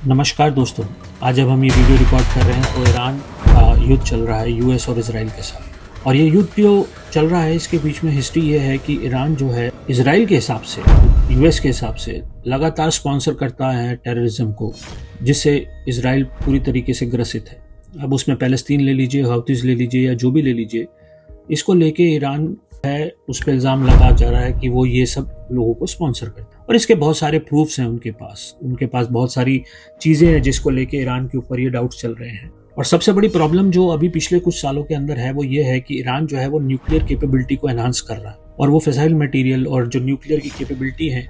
नमस्कार दोस्तों। आज जब हम ये वीडियो रिकॉर्ड कर रहे हैं तो ईरान का युद्ध चल रहा है यूएस और इजराइल के साथ। और ये युद्ध जो चल रहा है इसके बीच में हिस्ट्री ये है कि ईरान जो है इजराइल के हिसाब से, यूएस के हिसाब से लगातार स्पॉन्सर करता है टेररिज्म को, जिससे इजराइल पूरी तरीके से ग्रसित है। अब उसमें पैलेस्तीन ले लीजिए, हौतीस ले लीजिए या जो भी ले लीजिए, इसको लेके ईरान है उस पर इल्ज़ाम लगा जा रहा है कि वो ये सब लोगों को स्पॉन्सर करता है। और इसके बहुत सारे प्रूफ्स हैं उनके पास बहुत सारी चीज़ें हैं जिसको लेके ईरान के ऊपर ये डाउट्स चल रहे हैं। और सबसे बड़ी प्रॉब्लम जो अभी पिछले कुछ सालों के अंदर है वो ये है कि ईरान जो है वो न्यूक्लियर कैपेबिलिटी को एनहांस कर रहा है, और वो फिसाइल मटेरियल और जो न्यूक्लियर की कैपेबिलिटी है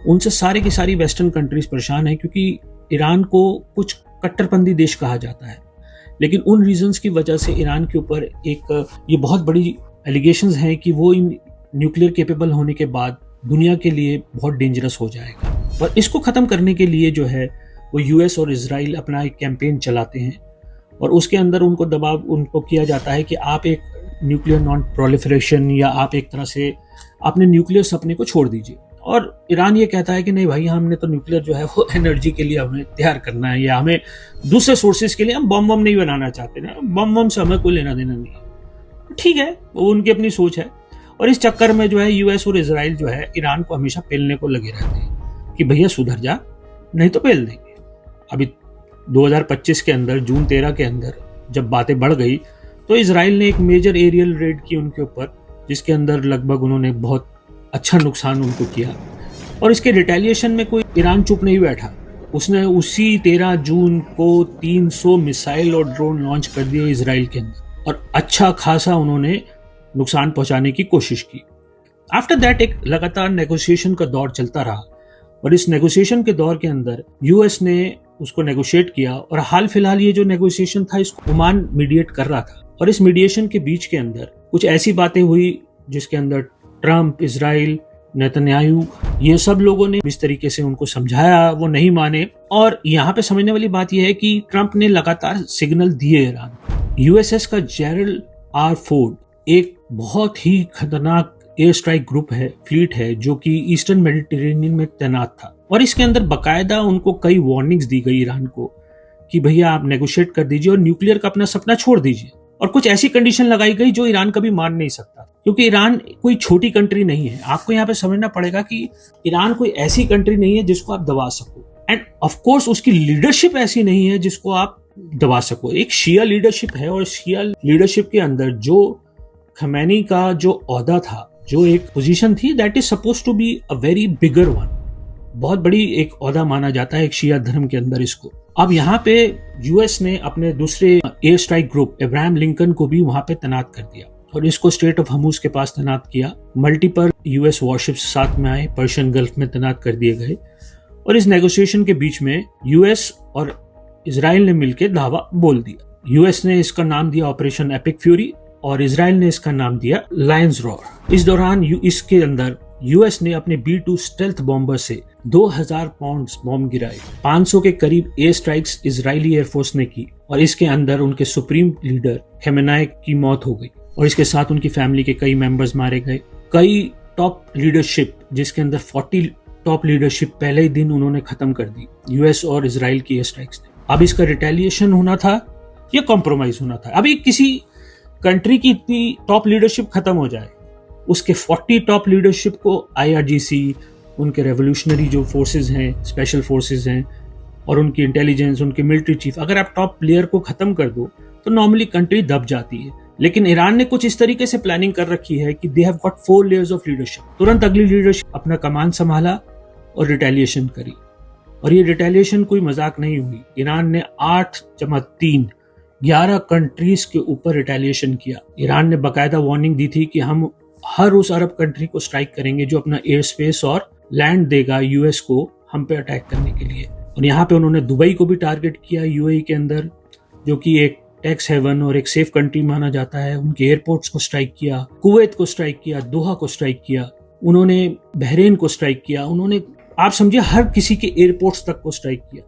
उनसे सारी की सारी वेस्टर्न कंट्रीज परेशान है, क्योंकि ईरान को कुछ कट्टरपंथी देश कहा जाता है। लेकिन उन रीजंस की वजह से ईरान के ऊपर एक ये बहुत बड़ी एलिगेशंस हैं कि वो इन न्यूक्लियर कैपेबल होने के बाद दुनिया के लिए बहुत डेंजरस हो जाएगा। और इसको ख़त्म करने के लिए जो है वो यूएस और इजराइल अपना एक कैंपेन चलाते हैं, और उसके अंदर उनको किया जाता है कि आप एक न्यूक्लियर नॉन प्रोलिफरेशन या आप एक तरह से अपने न्यूक्लियर सपने को छोड़ दीजिए। और ईरान ये कहता है कि नहीं भाई, हमने तो न्यूक्लियर जो है वो एनर्जी के लिए हमें तैयार करना है, या हमें दूसरे सोर्सेज के लिए हम बम नहीं बनाना चाहते ना, बम से हमें कोई लेना देना नहीं है। ठीक है, वो उनकी अपनी सोच है। और इस चक्कर में जो है यूएस और इजराइल जो है ईरान को हमेशा पेलने को लगे रहते हैं कि भैया सुधर जा, नहीं तो पेल देंगे। अभी 2025 के अंदर जून 13 के अंदर जब बातें बढ़ गई तो इजराइल ने एक मेजर एरियल रेड की उनके ऊपर, जिसके अंदर लगभग उन्होंने बहुत अच्छा नुकसान उनको किया। और इसके रिटेलिएशन में कोई ईरान चुप नहीं बैठा, उसने उसी 13 जून को 300 मिसाइल और ड्रोन लॉन्च कर दिए इजराइल के अंदर, और अच्छा खासा उन्होंने नुकसान पहुंचाने की कोशिश की। आफ्टर दैट एक लगातार नेगोशिएशन का दौर चलता रहा, और इस नेगोशिएशन के दौर के अंदर यूएस ने उसको नेगोशिएट किया। और हाल फिलहाल ये जो नेगोशिएशन था इसको ओमान मीडिएट कर रहा था, और इस मीडिएशन के बीच के अंदर कुछ ऐसी बातें हुई जिसके अंदर ट्रंप, इजराइल, नेतन्याहू, ये सब लोगों ने इस तरीके से उनको समझाया, वो नहीं माने। और यहाँ पे समझने वाली बात यह है कि ट्रंप ने लगातार सिग्नल दिए ईरान। यूएसएस का जेरल आर फोर्ड एक बहुत ही खतरनाक एयर स्ट्राइक ग्रुप है, फ्लीट है, जो कि ईस्टर्न मेडिटेरेनियन में तैनात था। और इसके अंदर बकायदा उनको कई वार्निंग्स दी गई ईरान को कि भैया आप नेगोशिएट कर दीजिए और न्यूक्लियर का अपना सपना छोड़ दीजिए। और कुछ ऐसी कंडीशन लगाई गई जो ईरान कभी मान नहीं सकता, क्योंकि ईरान कोई छोटी कंट्री नहीं है। आपको यहाँ पे समझना पड़ेगा कि ईरान कोई ऐसी कंट्री नहीं है जिसको आप दबा सको, एंड ऑफ कोर्स उसकी लीडरशिप ऐसी नहीं है जिसको आप दबा सको। एक शिया लीडरशिप है, और शिया लीडरशिप के अंदर जो खमैनी का जो ओहदा था, जो एक पोजीशन थी, that is suppose to be a very bigger one, बहुत बड़ी एक ओहदा माना जाता है एक शिया धर्म के अंदर इसको। अब यहाँ पे यूएस ने अपने दूसरे air strike group Abraham Lincoln को भी वहां पे तैनात कर दिया, और इसको स्ट्रेट ऑफ हर्मुज के पास तैनात किया। मल्टीपल यूएस वॉरशिप्स साथ में आए, पर्शियन गल्फ में तैनात कर दिए गए। और इस नेगोशिएशन के बीच में यूएस और इजराइल ने मिलकर दावा बोल दिया। यूएस ने इसका नाम दिया ऑपरेशन एपिक फ्यूरी, और इजराइल ने इसका नाम दिया लायंस रॉर। इस दौरान इसके अंदर यूएस ने अपने B-2 स्टेल्थ बॉम्बर से 2000 पाउंड बॉम्ब गिराए। 500 के करीब एयर स्ट्राइक्स इजरायली एयरफोर्स ने की, और इसके अंदर उनके सुप्रीम लीडर खमेनाई की मौत हो गई, और इसके साथ उनकी फैमिली के कई मेंबर्स मारे गए। कई टॉप लीडरशिप, जिसके अंदर 40 टॉप लीडरशिप पहले ही दिन उन्होंने खत्म कर दी यूएस और इजराइल की एयर स्ट्राइक्स ने। अब इसका रिटेलिएशन होना था या कॉम्प्रोमाइज होना था। अभी किसी कंट्री की इतनी टॉप लीडरशिप खत्म हो जाए, उसके 40 टॉप लीडरशिप को IRGC, उनके रेवोल्यूशनरी जो फोर्सेस हैं, स्पेशल फोर्सेस हैं, और उनकी इंटेलिजेंस, उनके मिलिट्री चीफ, अगर आप टॉप प्लेयर को खत्म कर दो तो नॉर्मली कंट्री दब जाती है। लेकिन ईरान ने कुछ इस तरीके से प्लानिंग कर रखी है कि they have got 4 layers of leadership. तुरंत अगली लीडरशिप अपना कमान संभाला और रिटेलिएशन करी, और ये रिटेलिएशन कोई मजाक नहीं हुई। ईरान ने 8+3 11 कंट्रीज के ऊपर रिटेलिएशन किया। ईरान ने बाकायदा वार्निंग दी थी कि हम हर उस अरब कंट्री को स्ट्राइक करेंगे जो अपना एयर स्पेस और लैंड देगा यूएस को हम पे अटैक करने के लिए। और यहाँ पे उन्होंने दुबई को भी टारगेट किया, यूएई के अंदर, जो कि एक टैक्स हेवन और एक सेफ कंट्री माना जाता है। उनके एयरपोर्ट्स को स्ट्राइक किया, कुवैत को स्ट्राइक किया, दोहा को स्ट्राइक किया, उन्होंने बहरेन को स्ट्राइक किया, उन्होंने आप समझिए हर किसी के एयरपोर्ट्स तक को स्ट्राइक किया,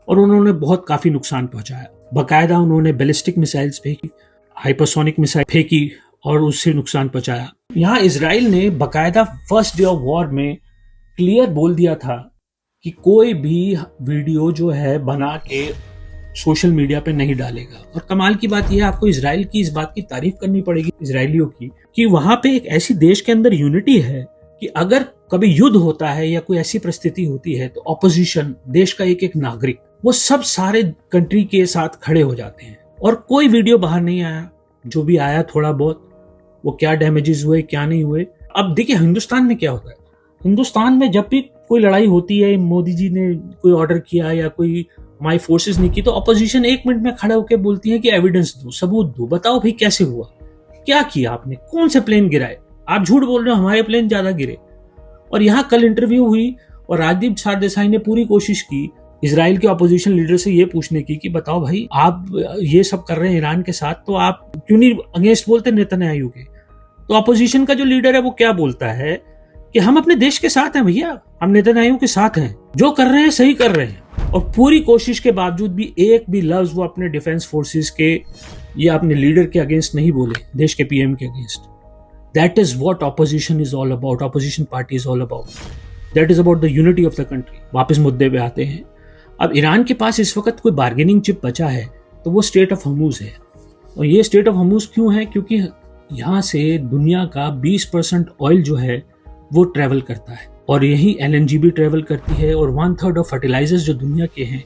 और उन्होंने बहुत काफी नुकसान पहुंचाया। बाकायदा उन्होंने बैलिस्टिक मिसाइल्स फेंकी, हाइपरसोनिक मिसाइल फेंकी, और उससे नुकसान पहुंचाया। यहाँ इजराइल ने बाकायदा फर्स्ट डे ऑफ वॉर में क्लियर बोल दिया था कि कोई भी वीडियो जो है बना के सोशल मीडिया पे नहीं डालेगा। और कमाल की बात यह, आपको इजराइल की इस बात की तारीफ करनी पड़ेगी इजरायलियों की, कि वहां पे एक ऐसी देश के अंदर यूनिटी है कि अगर कभी युद्ध होता है या कोई ऐसी परिस्थिति होती है तो ऑपोजिशन, देश का एक एक नागरिक, वो सब सारे कंट्री के साथ खड़े हो जाते हैं। और कोई वीडियो बाहर नहीं आया, जो भी आया थोड़ा बहुत, वो क्या डैमेजेस हुए क्या नहीं हुए। अब देखिए हिंदुस्तान में क्या होता है, हिंदुस्तान में जब भी कोई लड़ाई होती है, मोदी जी ने कोई ऑर्डर किया या कोई हमारी फोर्सेस ने की, तो अपोजिशन 1 मिनट में खड़े होकर बोलती है कि एविडेंस दो, सबूत दो, बताओ भाई कैसे हुआ, क्या किया आपने, कौन से प्लेन गिराए, आप झूठ बोल रहे हो, हमारे प्लेन ज्यादा गिरे। और यहाँ कल इंटरव्यू हुई और राजदीप सरदेसाई ने पूरी कोशिश की इजराइल के अपोजिशन लीडर से ये पूछने की कि बताओ भाई, आप ये सब कर रहे हैं ईरान के साथ, तो आप क्यों नहीं अगेंस्ट बोलते नेतन्याहू के। तो अपोजिशन का जो लीडर है वो क्या बोलता है कि हम अपने देश के साथ हैं भैया, हम नेतन्याहू के साथ हैं, जो कर रहे हैं सही कर रहे हैं। और पूरी कोशिश के बावजूद भी एक भी लफ्ज वो अपने डिफेंस फोर्सेस के या अपने लीडर के अगेंस्ट नहीं बोले, देश के पीएम के against. That is what opposition is all about, opposition party is all about, that is about the unity of the country. वापस मुद्दे पे आते हैं। अब ईरान के पास इस वक्त कोई बार्गेनिंग चिप बचा है तो वो स्टेट ऑफ हर्मुज है। और ये स्टेट ऑफ हर्मुज क्यों है, क्योंकि यहाँ से दुनिया का 20% ऑयल जो है वो ट्रेवल करता है, और यही LNG भी ट्रेवल करती है, और 1/3 ऑफ फर्टिलाइजर्स जो दुनिया के हैं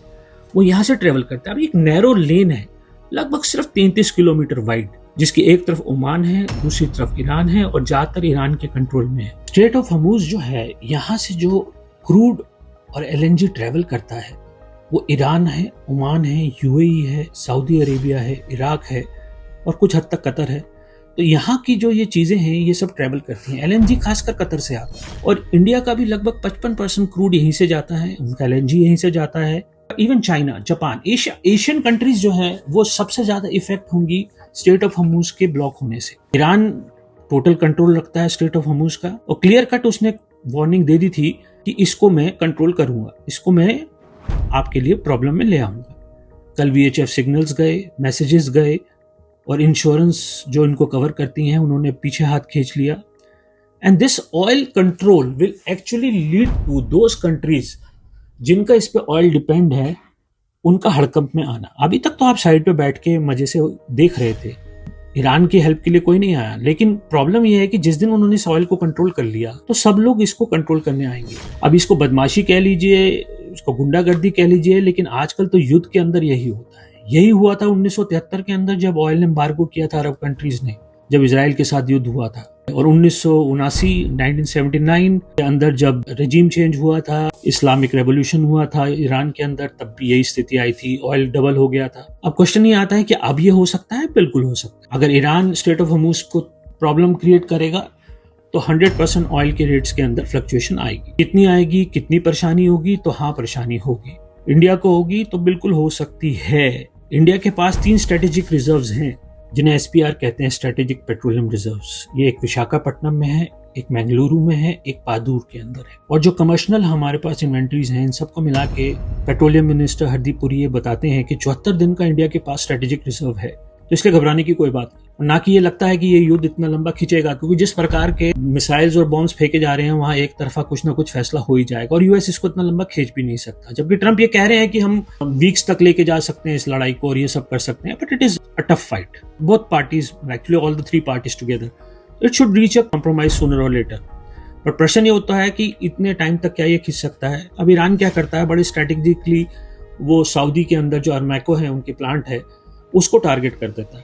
वो यहाँ से ट्रेवल करता है। अब एक नैरो लेन है, लगभग सिर्फ 33 किलोमीटर वाइड, जिसकी एक तरफ ओमान है, दूसरी तरफ ईरान है, और ज्यादातर ईरान के कंट्रोल में है। स्ट्रेट ऑफ हर्मुज जो है, यहाँ से जो क्रूड और LNG ट्रेवल करता है वो ईरान है, ओमान है, UAE है, सऊदी अरेबिया है, इराक है, और कुछ हद तक कतर है। तो यहाँ की जो ये चीजें हैं ये सब ट्रेवल करती हैं। LNG खासकर कतर से आता है, और इंडिया का भी लगभग 55% क्रूड यहीं से जाता है, उनका LNG यहीं से जाता है। Even China, Japan, Asian countries जो है वो सबसे ज्यादा इफेक्ट होंगी स्ट्रेट ऑफ हर्मुज के ब्लॉक होने से। ईरान टोटल कंट्रोल रखता है स्ट्रेट ऑफ हर्मुज का, और क्लियर कट उसने वार्निंग दे दी थी कि इसको मैं कंट्रोल करूंगा, इसको मैं आपके लिए प्रॉब्लम में ले आऊंगा। कल VHF सिग्नल्स गए, मैसेजेस गए, और इंश्योरेंस जो इनको कवर करती हैं उन्होंने पीछे हाथ खींच लिया। And this oil control will actually lead to those countries जिनका इस पे ऑयल डिपेंड है, उनका हड़कंप में आना। अभी तक तो आप साइड पे बैठ के मजे से देख रहे थे, ईरान की हेल्प के लिए कोई नहीं आया, लेकिन प्रॉब्लम यह है कि जिस दिन उन्होंने इस ऑयल को कंट्रोल कर लिया तो सब लोग इसको कंट्रोल करने आएंगे। अब इसको बदमाशी कह लीजिए, इसको गुंडागर्दी कह लीजिए, लेकिन आजकल तो युद्ध के अंदर यही होता है। यही हुआ था 1973 के अंदर, जब ऑयल एम्बार्गो किया था अरब कंट्रीज ने, जब इजराइल के साथ युद्ध हुआ था। और 1979 के अंदर जब रेजिम चेंज हुआ था, इस्लामिक रेवोल्यूशन हुआ था ईरान के अंदर, तब भी यही स्थिति आई थी, ऑयल डबल हो गया था। अब क्वेश्चन ये आता है कि अब ये हो सकता है? बिल्कुल हो सकता है। अगर ईरान स्टेट ऑफ हर्मुज को प्रॉब्लम क्रिएट करेगा तो 100% ऑयल के रेट्स के अंदर फ्लक्चुएशन आएगी। कितनी आएगी, कितनी परेशानी होगी? तो हाँ, परेशानी होगी। इंडिया को होगी तो बिल्कुल हो सकती है। इंडिया के पास 3 स्ट्रेटेजिक रिजर्व्स हैं, जिन्हें SPR कहते हैं, स्ट्रेटेजिक पेट्रोलियम रिजर्व्स। ये एक विशाखापट्टनम में है, एक मंगलुरु में है, एक पादूर के अंदर है। और जो कमर्शियल हमारे पास इन्वेंट्रीज हैं, इन सबको मिला के पेट्रोलियम मिनिस्टर हरदीप पुरी ये बताते हैं कि 74 दिन का इंडिया के पास स्ट्रेटेजिक रिजर्व है। तो इसलिए घबराने की कोई बात नहीं, ना कि ये लगता है कि ये युद्ध इतना लंबा खींचेगा, क्योंकि जिस प्रकार के मिसाइल्स और बॉम्ब्स फेंके जा रहे हैं वहां एक तरफा कुछ ना कुछ फैसला हो ही जाएगा, और US इसको इतना लंबा खींच भी नहीं सकता। जबकि ट्रंप ये कह रहे हैं कि हम वीक्स तक लेके जा सकते हैं इस लड़ाई को और ये सब कर सकते हैं, but it is a tough fight. Both parties, actually all the 3 parties together, it should reach a compromise sooner और लेटर। पर प्रश्न ये होता है कि इतने टाइम तक क्या ये खींच सकता है? अब ईरान क्या करता है, बड़े स्ट्रेटेजिकली वो सऊदी के अंदर जो अरमैको है, उनके प्लांट है, उसको टारगेट कर देता है,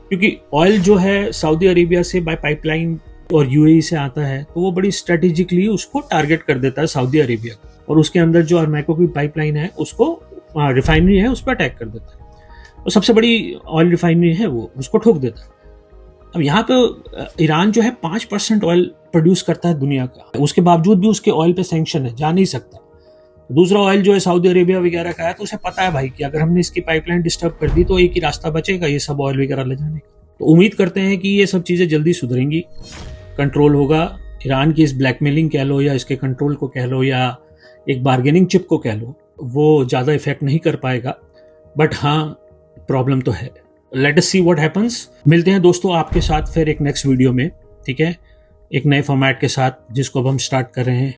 क्योंकि ऑयल जो है सऊदी अरेबिया से बाय पाइपलाइन और UAE से आता है, तो वो बड़ी स्ट्रेटेजिकली उसको टारगेट कर देता है सऊदी अरेबिया को, और उसके अंदर जो अरमैको की पाइपलाइन है, उसको रिफाइनरी है, उस पर अटैक कर देता है। और सबसे बड़ी ऑयल रिफाइनरी है वो, उसको ठोक देता है। अब यहाँ पे ईरान जो है 5% ऑयल प्रोड्यूस करता है दुनिया का, उसके बावजूद भी उसके ऑयल पे सैंक्शन है, जा नहीं सकता। दूसरा ऑयल जो है सऊदी अरेबिया वगैरह का है, तो उसे पता है भाई कि अगर हमने इसकी पाइपलाइन डिस्टर्ब कर दी तो एक ही रास्ता बचेगा, ये सब ऑयल वगैरह ले जाने का। तो उम्मीद करते हैं कि ये सब चीजें जल्दी सुधरेंगी, कंट्रोल होगा। ईरान की इस ब्लैकमेलिंग कह लो या इसके कंट्रोल को कह लो या एक बार्गेनिंग चिप को कह लो, वो ज्यादा इफेक्ट नहीं कर पाएगा, बट हाँ प्रॉब्लम तो है। Let us see what happens. मिलते हैं दोस्तों आपके साथ फिर एक नेक्स्ट वीडियो में, ठीक है, एक नए फॉर्मेट के साथ, जिसको अब हम स्टार्ट कर रहे हैं